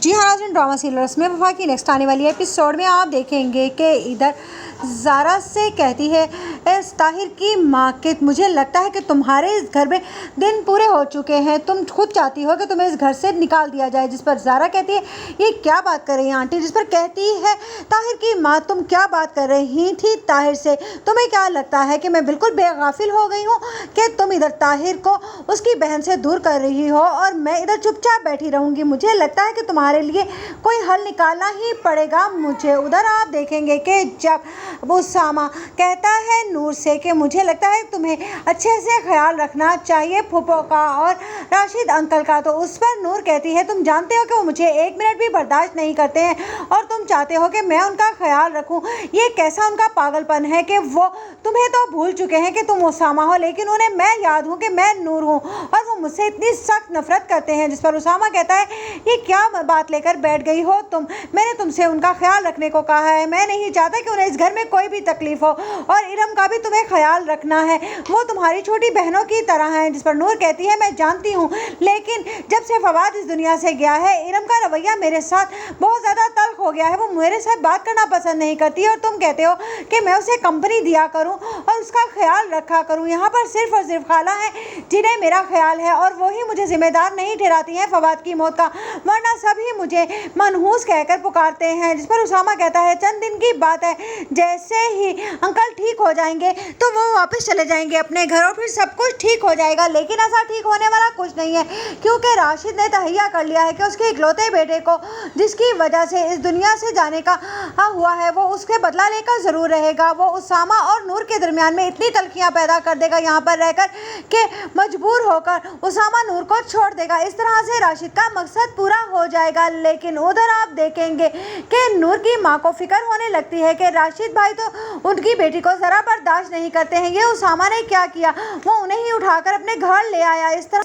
جی ہاں ناظرین، drama serial رسم وفا کی نیکسٹ آنے والی ایپیسوڈ میں آپ دیکھیں گے کہ ادھر زارا سے کہتی ہے طاہر کی ماں کہ مجھے لگتا ہے کہ تمہارے اس گھر میں دن پورے ہو چکے ہیں، تم خود چاہتی ہو کہ تمہیں اس گھر سے نکال دیا جائے۔ جس پر زارا کہتی ہے یہ کیا بات کر رہی ہیں آنٹی؟ جس پر کہتی ہے طاہر کی ماں تم کیا بات کر رہی تھی طاہر سے؟ تمہیں کیا لگتا ہے کہ میں بالکل بے غافل ہو گئی ہوں کہ تم ادھر طاہر کو اس کی بہن سے دور کر رہی ہو اور میں ادھر چپ چاپ بیٹھی رہوں گی؟ مجھے لگتا ہے کہ تمہارے لیے کوئی حل نکالنا ہی پڑے گا مجھے۔ ادھر آپ دیکھیں گے کہ جب اسامہ کہتا ہے نور سے کہ مجھے لگتا ہے تمہیں اچھے سے خیال رکھنا چاہیے پھوپھو کا اور راشد انکل کا، تو اس پر نور کہتی ہے تم جانتے ہو کہ وہ مجھے ایک منٹ بھی برداشت نہیں کرتے ہیں اور تم چاہتے ہو کہ میں ان کا خیال رکھوں۔ یہ کیسا ان کا پاگل پن ہے کہ وہ تمہیں تو بھول چکے ہیں کہ تم اسامہ ہو، لیکن انہیں میں یاد ہوں کہ میں نور ہوں اور وہ مجھ سے اتنی سخت نفرت کرتے ہیں۔ جس پر اسامہ کہتا ہے یہ کیا بات لے کر بیٹھ گئی ہو تم؟ میں نے تم سے ان کا خیال رکھنے کو کہا ہے، میں نہیں چاہتا کہ انہیں اس گھر میں کوئی بھی تکلیف ہو اور ارم کا بھی تمہیں خیال رکھنا ہے، وہ تمہاری چھوٹی بہنوں کی طرح ہیں۔ جس پر نور کہتی ہے میں جانتی ہوں، لیکن جب سے فواد اس دنیا سے گیا ہے ارم کا رویہ میرے ساتھ بہت زیادہ تلخ ہو گیا ہے، وہ میرے ساتھ بات کرنا پسند نہیں کرتی اور تم کہتے ہو کہ میں اسے کمپنی دیا کروں اور اس کا خیال رکھا کروں۔ یہاں پر صرف اور صرف خالہ ہیں جنہیں میرا خیال ہے اور وہی مجھے ذمہ دار نہیں ٹھہراتی ہیں فواد کی موت کا، ورنہ سبھی مجھے منحوس کہہ کر پکارتے ہیں۔ جس پر اسامہ کہتا ہے چند دن کی بات ہے، جیسے ہی انکل ٹھیک ہو جائیں گے تو وہ واپس چلے جائیں گے اپنے گھر اور پھر سب کچھ ٹھیک ہو جائے گا، لیکن ایسا ٹھیک ہونے والا کچھ نہیں ہے کیونکہ راشد نے تہیہ کر لیا ہے کہ اس کے اکلوتے بیٹے کو جس کی وجہ سے اس دنیا سے جانے کا ہوا ہے وہ اس کے بدلہ لے کر ضرور رہے گا۔ وہ اسامہ اور نور کے درمیان میں اتنی تلخیاں پیدا کر دے گا یہاں پر رہ کر کہ مجبور ہو کر اسامہ نور کو چھوڑ دے گا۔ اس طرح سے راشد کا مقصد پورا ہو جائے گا، لیکن ادھر آپ دیکھیں گے کہ نور کی ماں کو فکر ہونے لگتی ہے کہ راشد بھائی تو ان کی بیٹی کو ذرا برداشت نہیں کرتے ہیں، یہ اسامہ نے کیا کیا؟ وہ انہیں ہی اٹھا کر اپنے گھر لے آیا۔ اس طرح